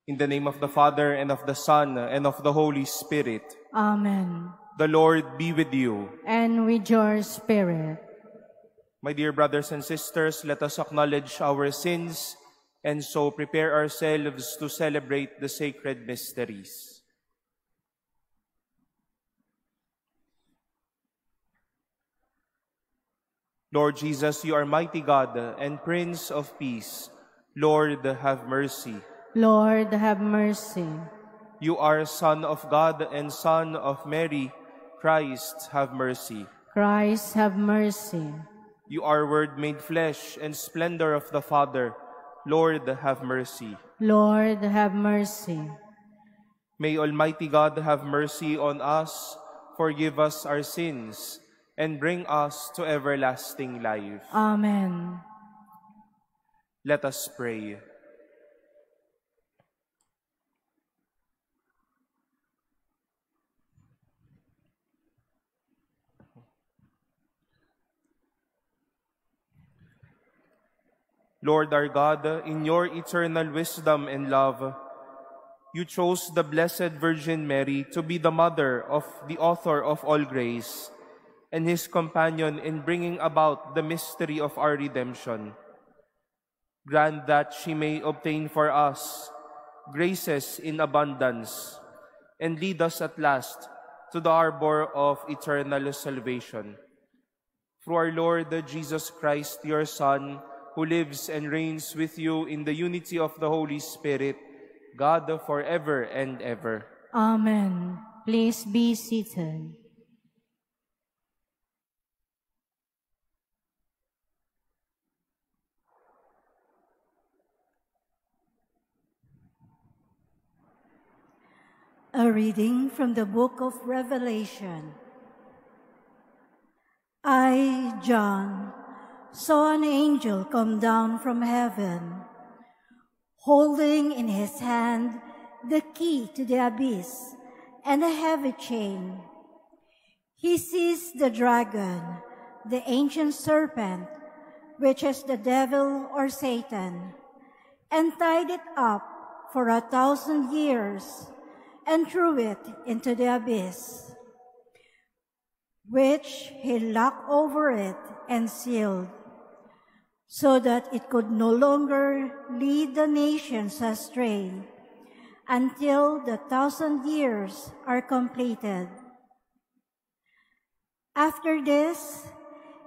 In the name of the Father, and of the Son, and of the Holy Spirit. Amen. The Lord be with you. And with your spirit. My dear brothers and sisters, let us acknowledge our sins and so prepare ourselves to celebrate the sacred mysteries. Lord Jesus, you are mighty God and Prince of Peace. Lord, have mercy. Lord, have mercy. You are Son of God and Son of Mary. Christ, have mercy. Christ, have mercy. You are Word made flesh and splendor of the Father. Lord, have mercy. Lord, have mercy. May Almighty God have mercy on us, forgive us our sins, and bring us to everlasting life. Amen. Let us pray. Lord our God, in your eternal wisdom and love, you chose the Blessed Virgin Mary to be the mother of the author of all grace and his companion in bringing about the mystery of our redemption. Grant that she may obtain for us graces in abundance and lead us at last to the arbor of eternal salvation. Through our Lord Jesus Christ, your Son, who lives and reigns with you in the unity of the Holy Spirit, God forever and ever. Amen. Please be seated. A reading from the book of Revelation. I, John, saw an angel come down from heaven, holding in his hand the key to the abyss and a heavy chain. He seized the dragon, the ancient serpent, which is the devil or Satan, and tied it up for 1,000 years, and threw it into the abyss, which he locked over it and sealed, so that it could no longer lead the nations astray until the 1,000 years are completed. After this,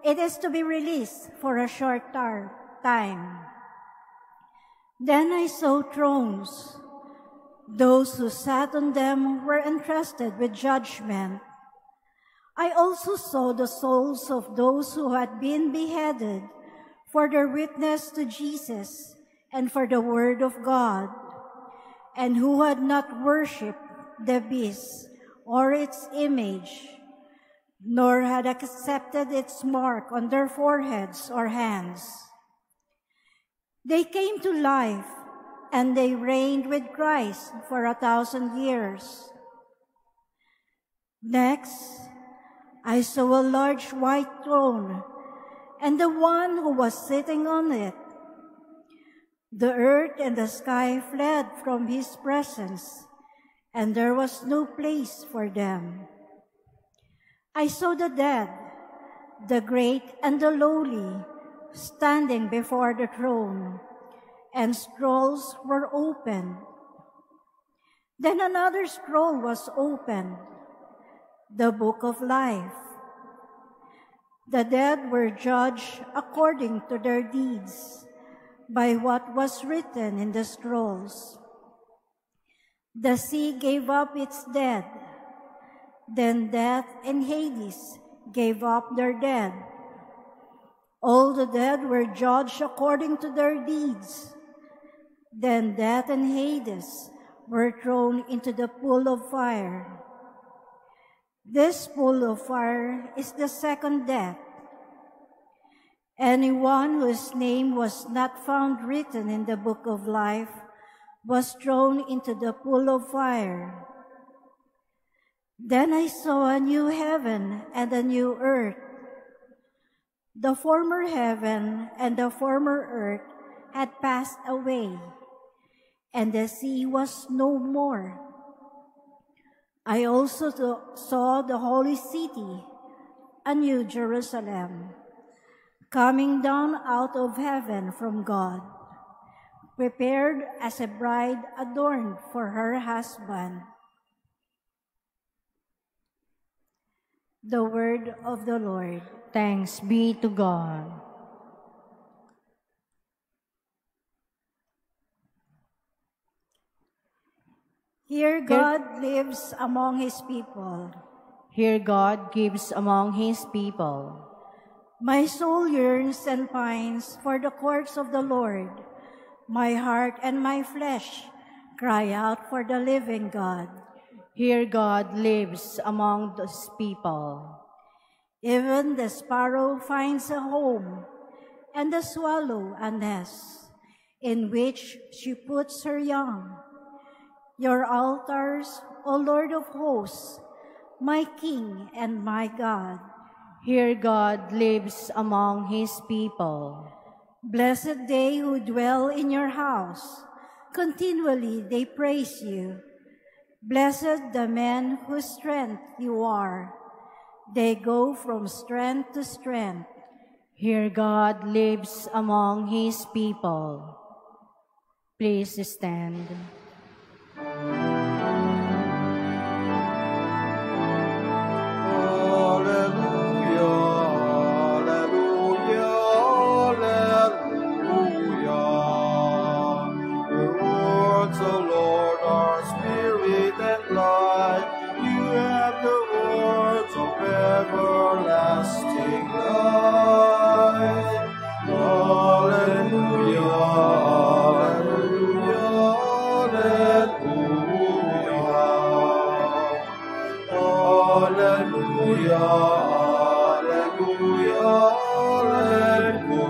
it is to be released for a short time. Then I saw thrones. Those who sat on them were entrusted with judgment. I also saw the souls of those who had been beheaded for their witness to Jesus and for the word of God, and who had not worshipped the beast or its image, nor had accepted its mark on their foreheads or hands. They came to life, and they reigned with Christ for 1,000 years. Next, I saw a large white throne, and the one who was sitting on it. The earth and the sky fled from his presence, and there was no place for them. I saw the dead, the great and the lowly, standing before the throne, and scrolls were opened. Then another scroll was opened, the book of life. The dead were judged according to their deeds, by what was written in the scrolls. The sea gave up its dead. Then death and Hades gave up their dead. All the dead were judged according to their deeds. Then death and Hades were thrown into the pool of fire. This pool of fire is the second death. Anyone whose name was not found written in the book of life was thrown into the pool of fire. Then I saw a new heaven and a new earth. The former heaven and the former earth had passed away, and the sea was no more. I also saw the holy city, a new Jerusalem, coming down out of heaven from God, prepared as a bride adorned for her husband. The word of the Lord. Thanks be to God. Here God lives among his people. Here God gives among his people. My soul yearns and pines for the courts of the Lord. My heart and my flesh cry out for the living God. Here God lives among his people. Even the sparrow finds a home, and the swallow a nest, in which she puts her young. Your altars, O Lord of hosts, my King and my God. Here God lives among his people. Blessed they who dwell in your house. Continually they praise you. Blessed the men whose strength you are. They go from strength to strength. Here God lives among his people. Please stand. Everlasting light. Hallelujah, hallelujah, hallelujah. Hallelujah, hallelujah, hallelujah.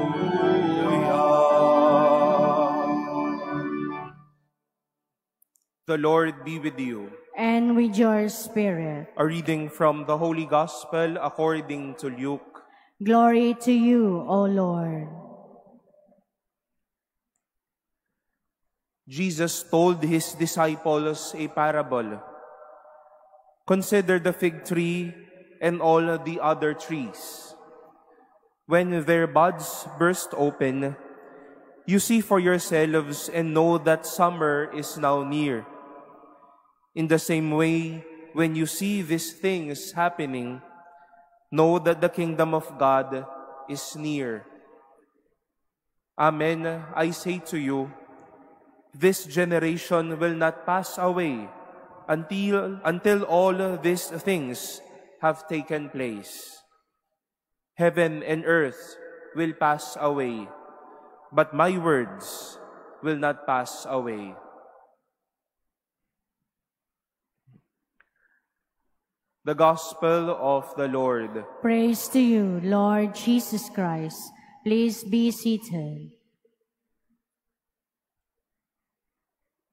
The Lord be with you. And with your spirit. A reading from the Holy Gospel according to Luke. Glory to you, O Lord. Jesus told his disciples a parable. Consider the fig tree and all the other trees. When their buds burst open, you see for yourselves and know that summer is now near. In the same way, when you see these things happening, know that the kingdom of God is near. Amen, I say to you, this generation will not pass away until all these things have taken place. Heaven and earth will pass away, but my words will not pass away. The Gospel of the Lord. Praise to you, Lord Jesus Christ. Please be seated.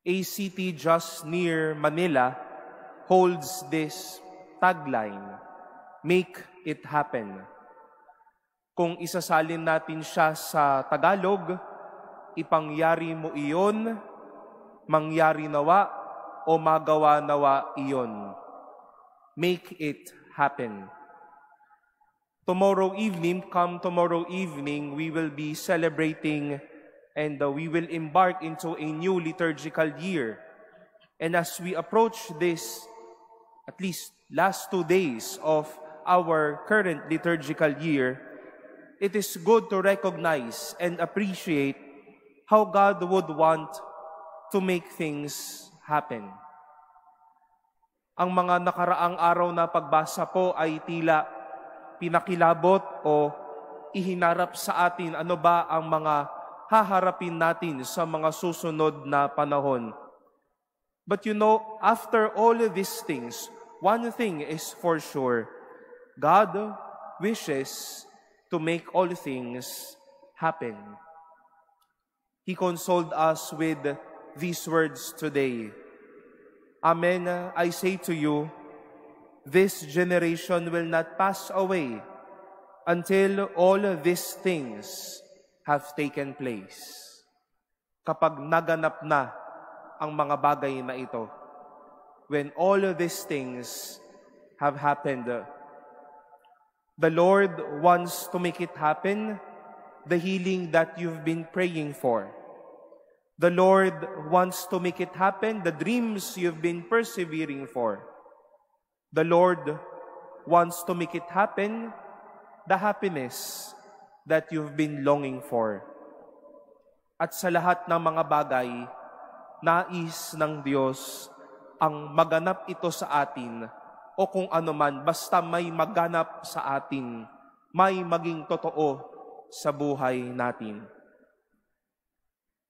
A city just near Manila holds this tagline, "Make it happen." Kung isasalin natin siya sa Tagalog, ipangyari mo iyon, mangyari nawa, o magawa nawa iyon. Make it happen. Tomorrow evening, we will be celebrating and we will embark into a new liturgical year. And as we approach this, at least last 2 days of our current liturgical year, it is good to recognize and appreciate how God would want to make things happen. Ang mga nakaraang araw na pagbasa po ay tila pinakilabot o ihinarap sa atin ano ba ang mga haharapin natin sa mga susunod na panahon. But you know, after all of these things, one thing is for sure, God wishes to make all things happen. He consoled us with these words today. Amen, I say to you, this generation will not pass away until all these things have taken place. Kapag naganap na ang mga bagay na ito. When all of these things have happened, the Lord wants to make it happen, the healing that you've been praying for. The Lord wants to make it happen, the dreams you've been persevering for. The Lord wants to make it happen, the happiness that you've been longing for. At sa lahat ng mga bagay, nais ng Diyos ang maganap ito sa atin, o kung ano man, basta may maganap sa atin, may maging totoo sa buhay natin.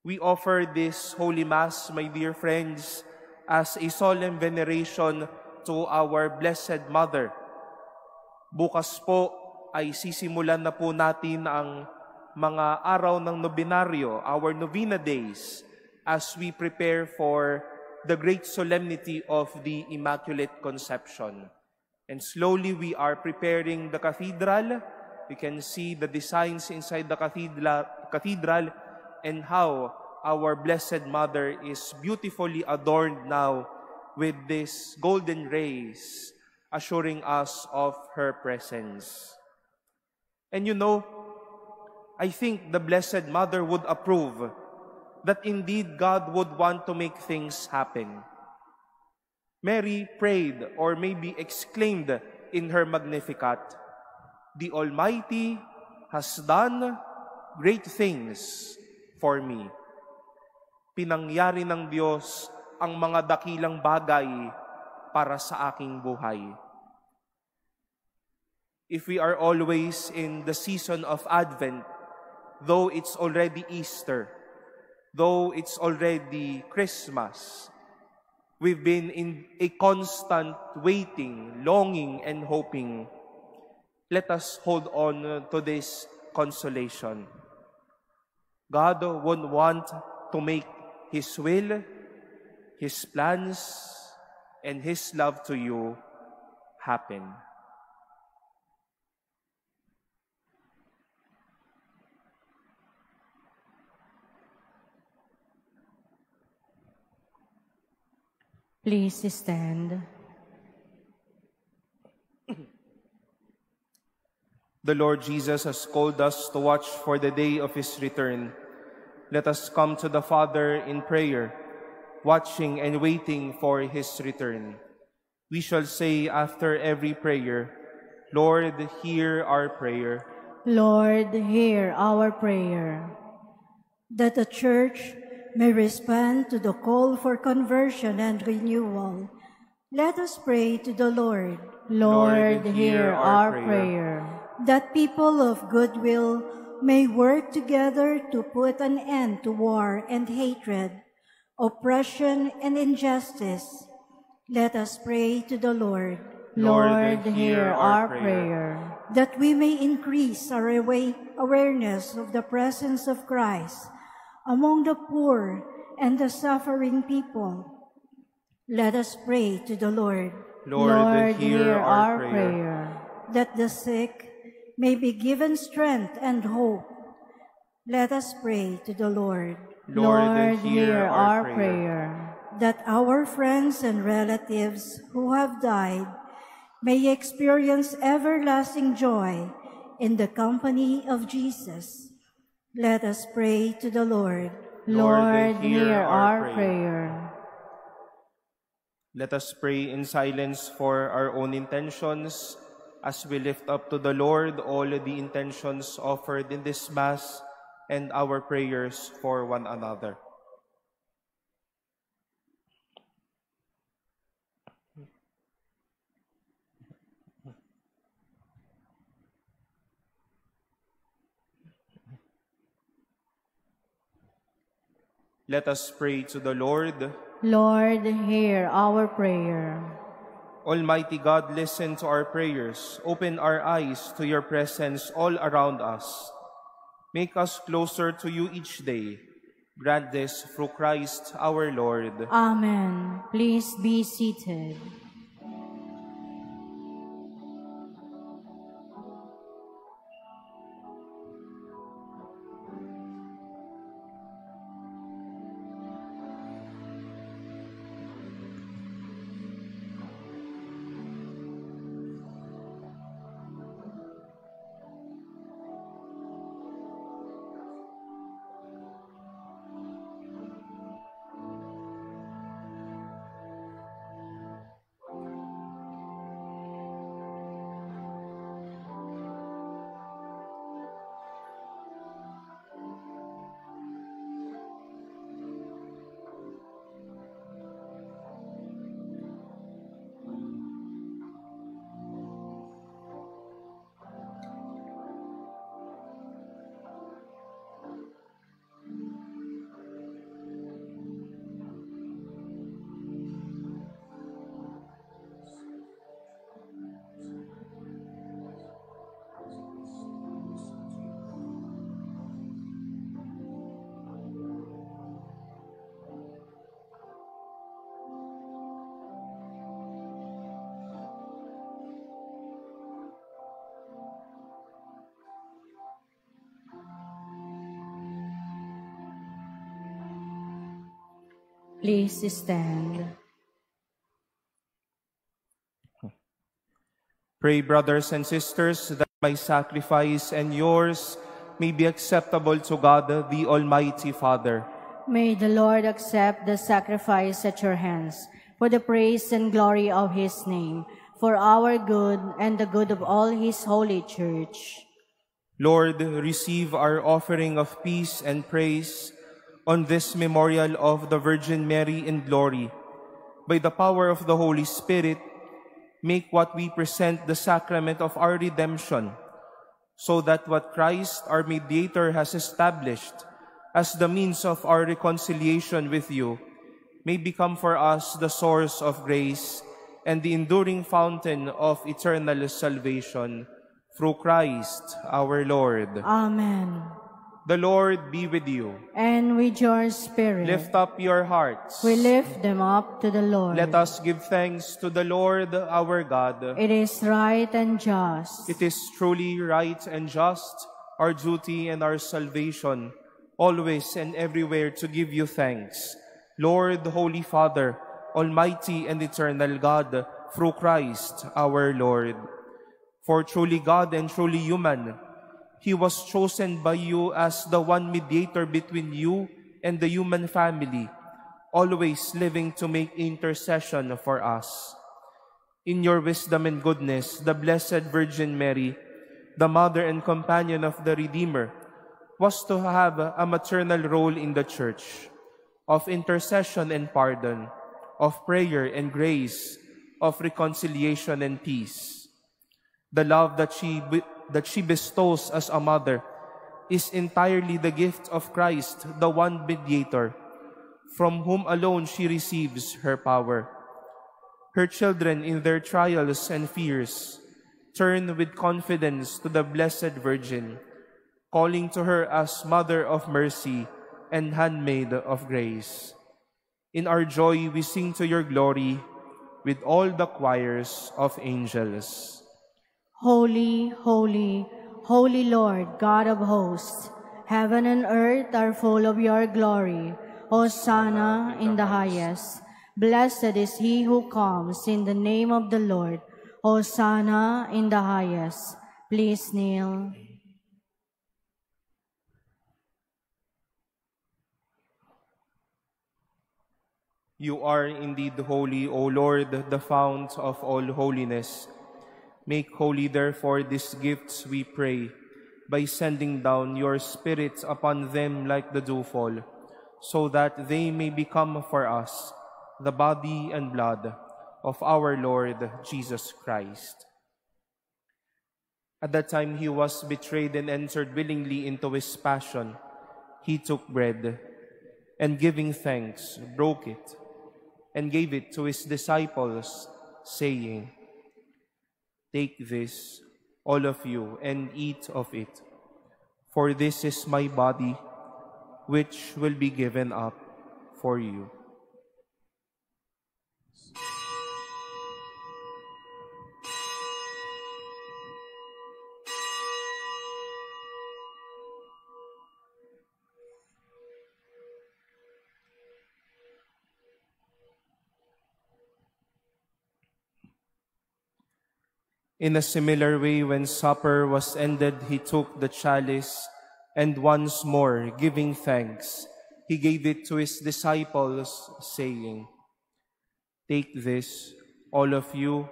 We offer this Holy Mass, my dear friends, as a solemn veneration to our Blessed Mother. Bukas po ay sisimulan na po natin ang mga araw ng nobenaryo, our novena days, as we prepare for the great solemnity of the Immaculate Conception. And slowly we are preparing the cathedral. We can see the designs inside the cathedral and how our Blessed Mother is beautifully adorned now with these golden rays, assuring us of her presence. And you know, I think the Blessed Mother would approve that indeed God would want to make things happen. Mary prayed, or maybe exclaimed in her Magnificat, "The Almighty has done great things for me." Pinangyari ng Diyos ang mga dakilang bagay para sa aking buhay. If we are always in the season of Advent, though it's already Easter, though it's already Christmas, we've been in a constant waiting, longing, and hoping. Let us hold on to this consolation. God would want to make His will, His plans, and His love to you happen. Please stand. The Lord Jesus has called us to watch for the day of His return. Let us come to the Father in prayer, watching and waiting for His return. We shall say after every prayer, "Lord, hear our prayer." Lord, hear our prayer. That the Church may respond to the call for conversion and renewal, let us pray to the Lord. Lord, hear our prayer. That people of goodwill may work together to put an end to war and hatred, oppression and injustice, let us pray to the Lord. Lord, hear our prayer. That we may increase our awareness of the presence of Christ among the poor and the suffering people, let us pray to the Lord. Lord, hear our prayer. That the sick may be given strength and hope, let us pray to the Lord. Lord, hear our prayer. That our friends and relatives who have died may experience everlasting joy in the company of Jesus, let us pray to the Lord. Lord, hear our prayer. Let us pray in silence for our own intentions as we lift up to the Lord all the intentions offered in this Mass and our prayers for one another. Let us pray to the Lord. Lord, hear our prayer. Almighty God, listen to our prayers. Open our eyes to your presence all around us. Make us closer to you each day. Grant this through Christ our Lord. Amen. Please be seated. Please stand. Pray, brothers and sisters, that my sacrifice and yours may be acceptable to God, the Almighty Father. May the Lord accept the sacrifice at your hands for the praise and glory of his name, for our good and the good of all his holy church. Lord, receive our offering of peace and praise on this memorial of the Virgin Mary in glory. By the power of the Holy Spirit, make what we present the sacrament of our redemption, so that what Christ, our mediator, has established as the means of our reconciliation with you, may become for us the source of grace and the enduring fountain of eternal salvation, through Christ our Lord. Amen. The Lord be with you. And with your spirit. Lift up your hearts. We lift them up to the Lord. Let us give thanks to the Lord our God. It is right and just. It is truly right and just, our duty and our salvation, always and everywhere to give you thanks, Lord, Holy Father, Almighty and eternal God, through Christ our Lord. For truly God and truly human, He was chosen by you as the one mediator between you and the human family, always living to make intercession for us. In your wisdom and goodness, the Blessed Virgin Mary, the mother and companion of the Redeemer, was to have a maternal role in the Church, of intercession and pardon, of prayer and grace, of reconciliation and peace. The love that she bestows as a mother is entirely the gift of Christ, the one mediator, from whom alone she receives her power. Her children in their trials and fears turn with confidence to the Blessed Virgin, calling to her as Mother of Mercy and Handmaid of Grace. In our joy we sing to your glory with all the choirs of angels. Holy, holy, holy Lord, God of hosts, heaven and earth are full of your glory. Hosanna in the highest. Blessed is he who comes in the name of the Lord. Hosanna in the highest. Please kneel. You are indeed holy, O Lord, the fount of all holiness. Make holy, therefore, these gifts, we pray, by sending down your Spirit upon them like the dewfall, so that they may become for us the body and blood of our Lord Jesus Christ. At that time he was betrayed and entered willingly into his passion. He took bread, and giving thanks, broke it, and gave it to his disciples, saying, "Take this, all of you, and eat of it, for this is my body, which will be given up for you." In a similar way, when supper was ended, he took the chalice, and once more, giving thanks, he gave it to his disciples, saying, "Take this, all of you,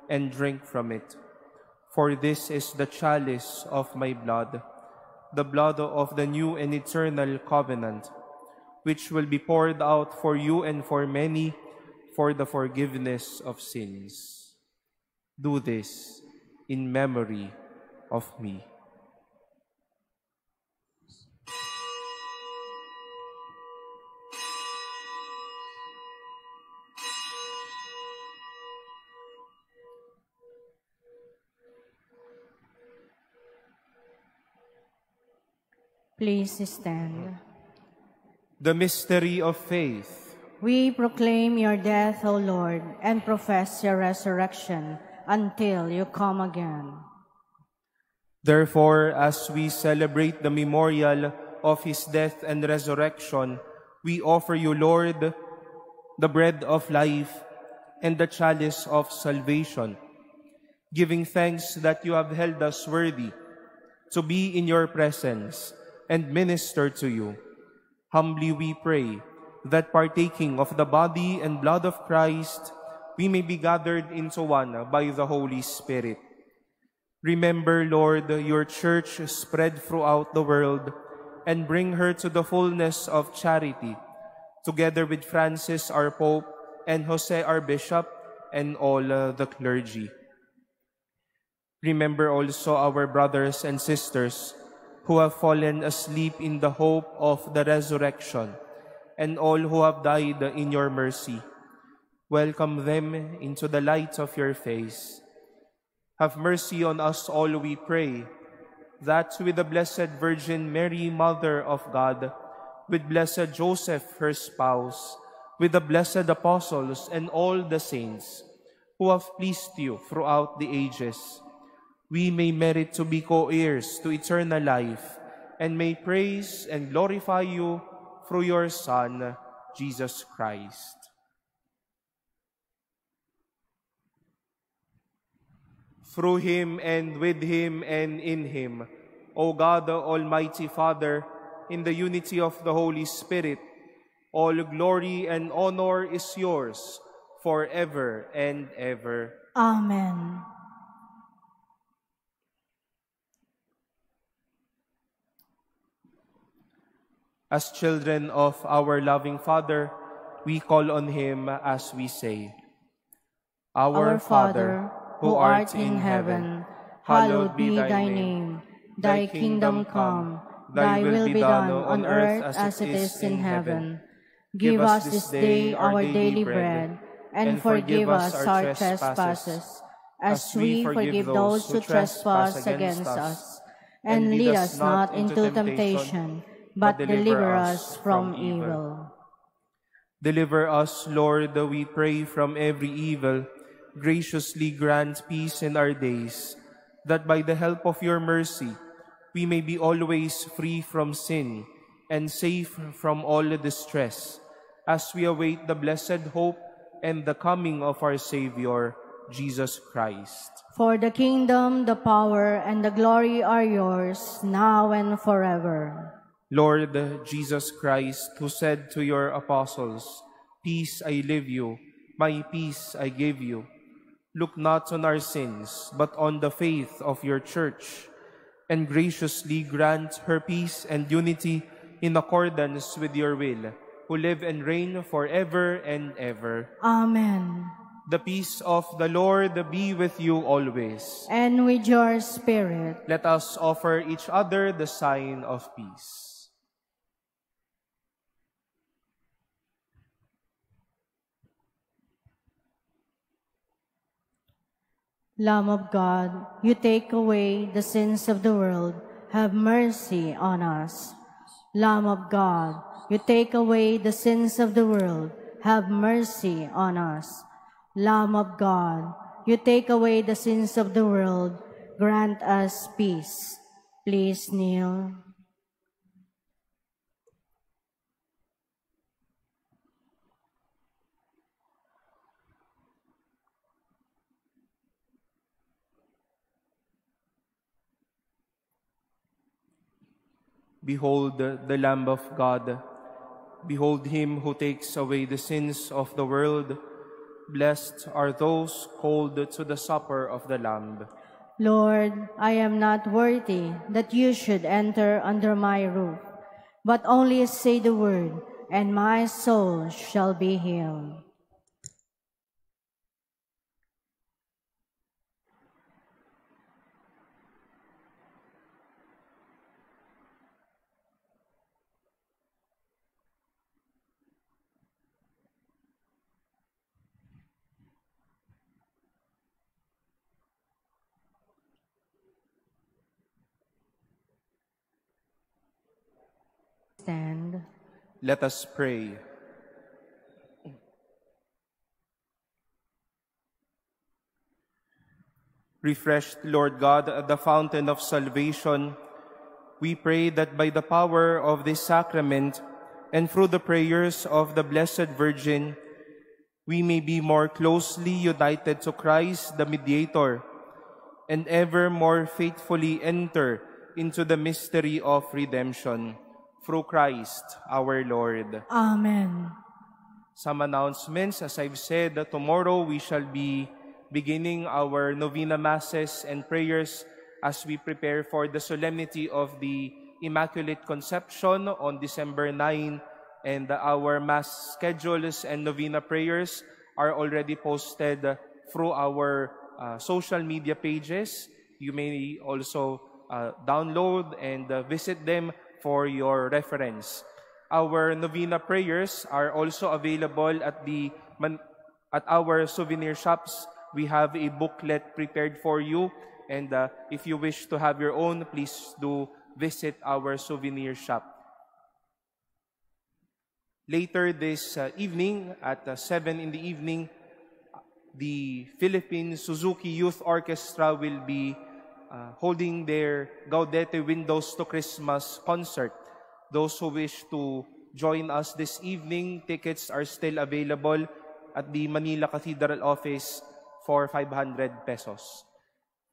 and drink from it. For this is the chalice of my blood, the blood of the new and eternal covenant, which will be poured out for you and for many for the forgiveness of sins. Do this in memory of me." Please stand. The mystery of faith. We proclaim your death, O Lord, and profess your resurrection until you come again. Therefore, as we celebrate the memorial of his death and resurrection, we offer you, Lord, the bread of life, and the chalice of salvation, giving thanks that you have held us worthy to be in your presence and minister to you. Humbly we pray that partaking of the body and blood of Christ, we may be gathered into one by the Holy Spirit. Remember, Lord, your church spread throughout the world, and bring her to the fullness of charity, together with Francis our Pope, and Jose our Bishop, and all the clergy. Remember also our brothers and sisters who have fallen asleep in the hope of the resurrection, and all who have died in your mercy. Welcome them into the light of your face. Have mercy on us all, we pray, that with the Blessed Virgin Mary, Mother of God, with Blessed Joseph, her spouse, with the blessed apostles and all the saints who have pleased you throughout the ages, we may merit to be co-heirs to eternal life, and may praise and glorify you through your Son, Jesus Christ. Through him, and with him, and in him, O God, the Almighty Father, in the unity of the Holy Spirit, all glory and honor is yours forever and ever. Amen. As children of our loving Father, we call on him as we say, Our Father, who art in heaven, hallowed be thy name. Thy kingdom come, thy will be done on earth as it is in heaven. Give us this day our daily bread, and forgive us our trespasses, as we forgive those who trespass against us. And lead us not into temptation, but deliver us from evil. Deliver us, Lord, we pray, from every evil. Graciously grant peace in our days, that by the help of your mercy, we may be always free from sin and safe from all distress, as we await the blessed hope and the coming of our Savior, Jesus Christ. For the kingdom, the power, and the glory are yours, now and forever. Lord Jesus Christ, who said to your apostles, "Peace I leave you, my peace I give you," look not on our sins, but on the faith of your church, and graciously grant her peace and unity in accordance with your will, who live and reign forever and ever. Amen. The peace of the Lord be with you always. And with your spirit. Let us offer each other the sign of peace. Lamb of God, you take away the sins of the world, have mercy on us. Lamb of God, you take away the sins of the world, have mercy on us. Lamb of God, you take away the sins of the world, grant us peace. Please kneel. Behold the Lamb of God. Behold him who takes away the sins of the world. Blessed are those called to the supper of the Lamb. Lord, I am not worthy that you should enter under my roof, but only say the word, and my soul shall be healed. Stand. Let us pray. Refreshed, Lord God, at the fountain of salvation, we pray that by the power of this sacrament and through the prayers of the Blessed Virgin, we may be more closely united to Christ, the mediator, and ever more faithfully enter into the mystery of redemption. Through Christ our Lord. Amen. Some announcements, as I've said, tomorrow we shall be beginning our novena masses and prayers as we prepare for the solemnity of the Immaculate Conception on December 9, and our mass schedules and novena prayers are already posted through our social media pages. You may also download and visit them for your reference. Our novena prayers are also available at our souvenir shops. We have a booklet prepared for you, and if you wish to have your own, please do visit our souvenir shop. Later this evening at 7 in the evening, the Philippine Suzuki Youth Orchestra will be holding their Gaudete Windows to Christmas concert. Those who wish to join us this evening, tickets are still available at the Manila Cathedral office for 500 pesos.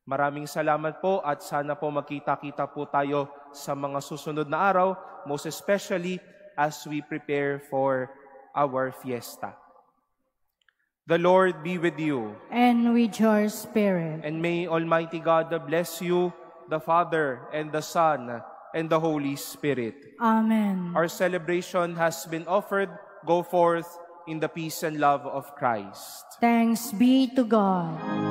Maraming salamat po at sana po magkita-kita po tayo sa mga susunod na araw, most especially as we prepare for our fiesta. The Lord be with you. And with your spirit. And may Almighty God bless you, the Father, and the Son, and the Holy Spirit. Amen. Our celebration has been offered. Go forth in the peace and love of Christ. Thanks be to God.